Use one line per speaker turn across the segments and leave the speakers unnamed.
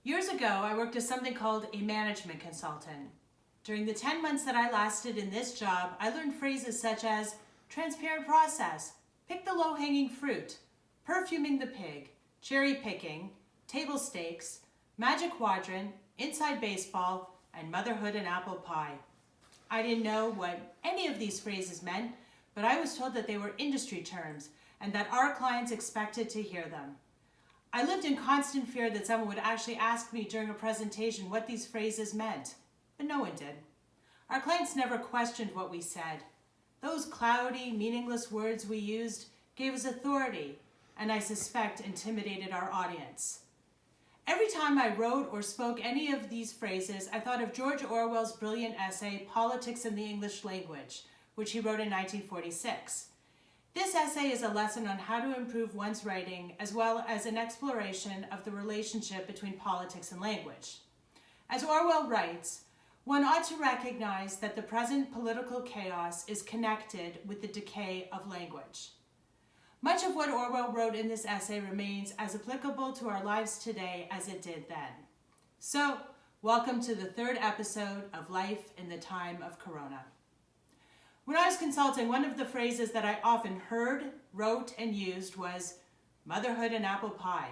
Years ago, I worked as something called a management consultant. During the 10 months that I lasted in this job, I learned phrases such as transparent process, pick the low-hanging fruit, perfuming the pig, cherry picking, table stakes, magic quadrant, inside baseball, and motherhood and apple pie. I didn't know what any of these phrases meant, but I was told that they were industry terms and that our clients expected to hear them. I lived in constant fear that someone would actually ask me during a presentation what these phrases meant, but no one did. Our clients never questioned what we said. Those cloudy, meaningless words we used gave us authority, and I suspect intimidated our audience. Every time I wrote or spoke any of these phrases, I thought of George Orwell's brilliant essay, Politics in the English Language, which he wrote in 1946. This essay is a lesson on how to improve one's writing, as well as an exploration of the relationship between politics and language. As Orwell writes, one ought to recognize that the present political chaos is connected with the decay of language. Much of what Orwell wrote in this essay remains as applicable to our lives today as it did then. So, welcome to the third episode of Life in the Time of Corona. When I was consulting, one of the phrases that I often heard, wrote, and used was motherhood and apple pie.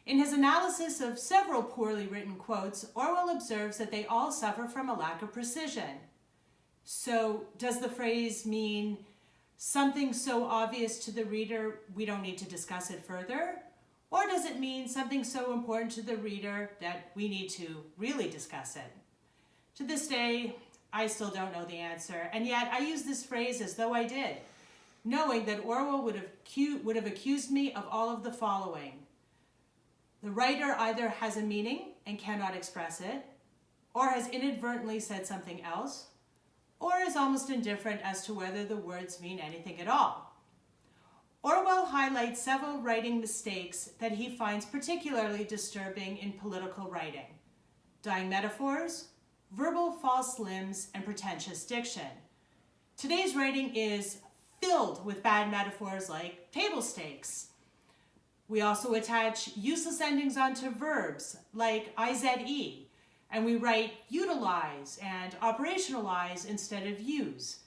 In his analysis of several poorly written quotes, Orwell observes that they all suffer from a lack of precision. So, does the phrase mean something so obvious to the reader we don't need to discuss it further? Or does it mean something so important to the reader that we need to really discuss it? To this day, I still don't know the answer, and yet I use this phrase as though I did, knowing that Orwell would have accused me of all of the following. The writer either has a meaning and cannot express it, or has inadvertently said something else, or is almost indifferent as to whether the words mean anything at all. Orwell highlights several writing mistakes that he finds particularly disturbing in political writing: dying metaphors, verbal false limbs, and pretentious diction. Today's writing is filled with bad metaphors like table stakes. We also attach useless endings onto verbs like IZE, and we write utilize and operationalize instead of use.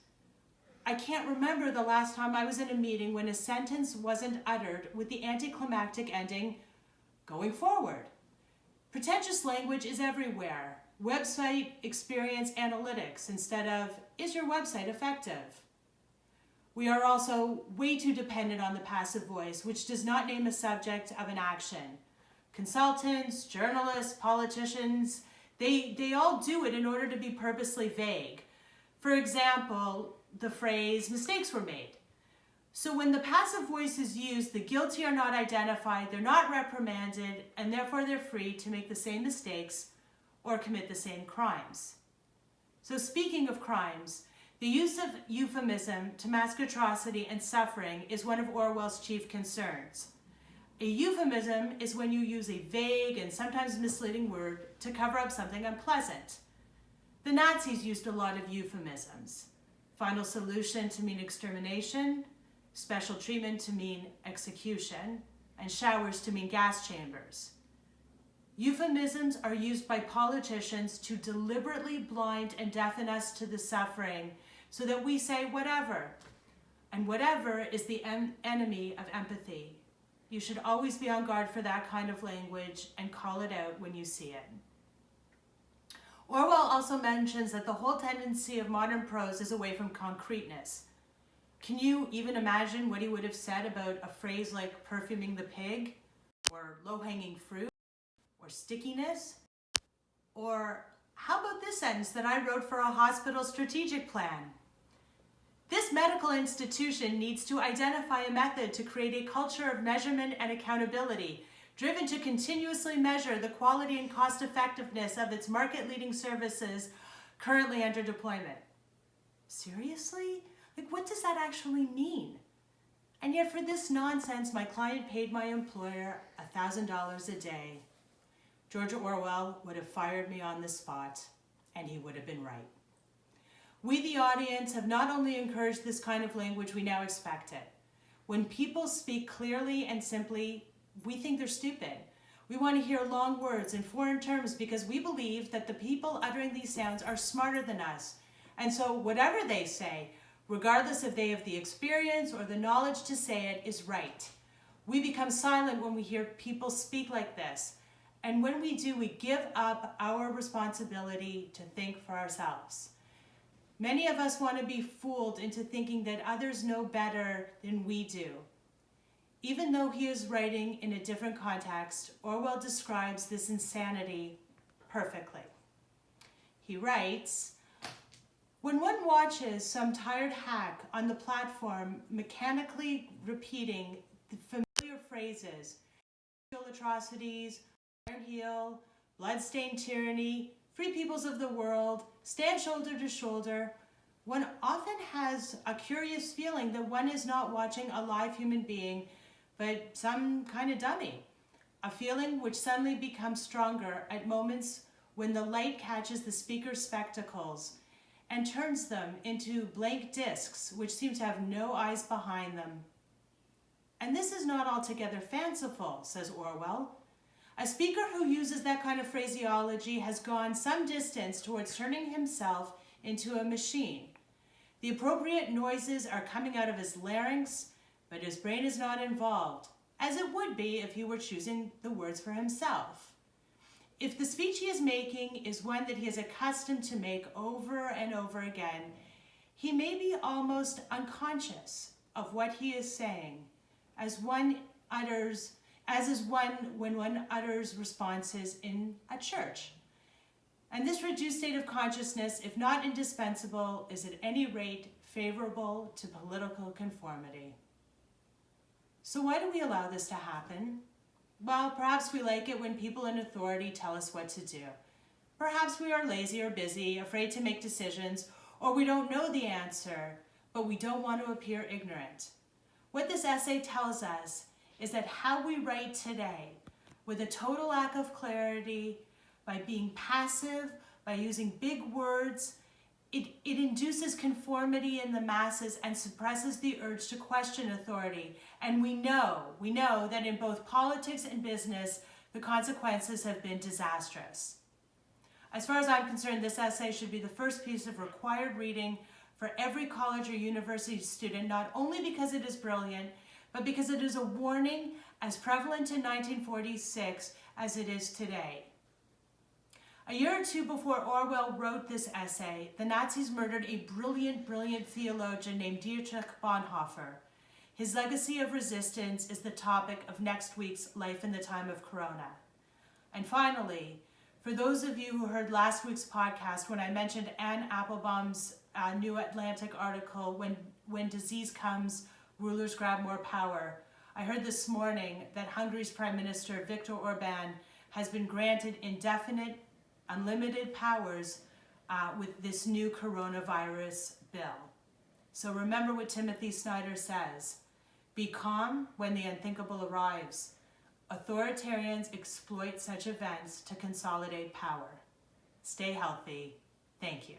I can't remember the last time I was in a meeting when a sentence wasn't uttered with the anticlimactic ending, going forward. Pretentious language is everywhere. Website experience analytics instead of, is your website effective? We are also way too dependent on the passive voice, which does not name a subject of an action. Consultants, journalists, politicians, they all do it in order to be purposely vague. For example, the phrase, mistakes were made. So when the passive voice is used, the guilty are not identified, they're not reprimanded, and therefore they're free to make the same mistakes or commit the same crimes. So speaking of crimes, the use of euphemism to mask atrocity and suffering is one of Orwell's chief concerns. A euphemism is when you use a vague and sometimes misleading word to cover up something unpleasant. The Nazis used a lot of euphemisms. Final solution to mean extermination, special treatment to mean execution, and showers to mean gas chambers. Euphemisms are used by politicians to deliberately blind and deafen us to the suffering so that we say whatever. And whatever is the enemy of empathy. You should always be on guard for that kind of language and call it out when you see it. Orwell also mentions that the whole tendency of modern prose is away from concreteness. Can you even imagine what he would have said about a phrase like perfuming the pig, or low-hanging fruit, or stickiness? Or how about this sentence that I wrote for a hospital strategic plan? This medical institution needs to identify a method to create a culture of measurement and accountability, driven to continuously measure the quality and cost effectiveness of its market-leading services currently under deployment. Seriously? Like, what does that actually mean? And yet for this nonsense, my client paid my employer $1,000 a day. George Orwell would have fired me on the spot, and he would have been right. We, the audience, have not only encouraged this kind of language, we now expect it. When people speak clearly and simply, we think they're stupid. We want to hear long words and foreign terms because we believe that the people uttering these sounds are smarter than us. And so whatever they say, regardless if they have the experience or the knowledge to say it, is right. We become silent when we hear people speak like this. And when we do, we give up our responsibility to think for ourselves. Many of us want to be fooled into thinking that others know better than we do. Even though he is writing in a different context, Orwell describes this insanity perfectly. He writes, "When one watches some tired hack on the platform mechanically repeating the familiar phrases, sexual atrocities, iron heel, bloodstained tyranny, free peoples of the world, stand shoulder to shoulder, one often has a curious feeling that one is not watching a live human being, but some kind of dummy. A feeling which suddenly becomes stronger at moments when the light catches the speaker's spectacles and turns them into blank discs which seem to have no eyes behind them. And this is not altogether fanciful," says Orwell. "A speaker who uses that kind of phraseology has gone some distance towards turning himself into a machine. The appropriate noises are coming out of his larynx, but his brain is not involved, as it would be if he were choosing the words for himself. If the speech he is making is one that he is accustomed to make over and over again, he may be almost unconscious of what he is saying, as is one when one utters responses in a church. And this reduced state of consciousness, if not indispensable, is at any rate favorable to political conformity." So why do we allow this to happen? Well, perhaps we like it when people in authority tell us what to do. Perhaps we are lazy or busy, afraid to make decisions, or we don't know the answer, but we don't want to appear ignorant. What this essay tells us is that how we write today, with a total lack of clarity, by being passive, by using big words, it induces conformity in the masses and suppresses the urge to question authority. And we know that in both politics and business, the consequences have been disastrous. As far as I'm concerned, this essay should be the first piece of required reading for every college or university student, not only because it is brilliant, but because it is a warning as prevalent in 1946 as it is today. A year or two before Orwell wrote this essay, the Nazis murdered a brilliant theologian named Dietrich Bonhoeffer. His legacy of resistance is the topic of next week's Life in the Time of Corona. And finally, for those of you who heard last week's podcast when I mentioned Anne Applebaum's New Atlantic article, When Disease Comes, Rulers Grab More Power, I heard this morning that Hungary's Prime Minister Viktor Orban has been granted indefinite, unlimited powers with this new coronavirus bill. So remember what Timothy Snyder says: be calm when the unthinkable arrives. Authoritarians exploit such events to consolidate power. Stay healthy. Thank you.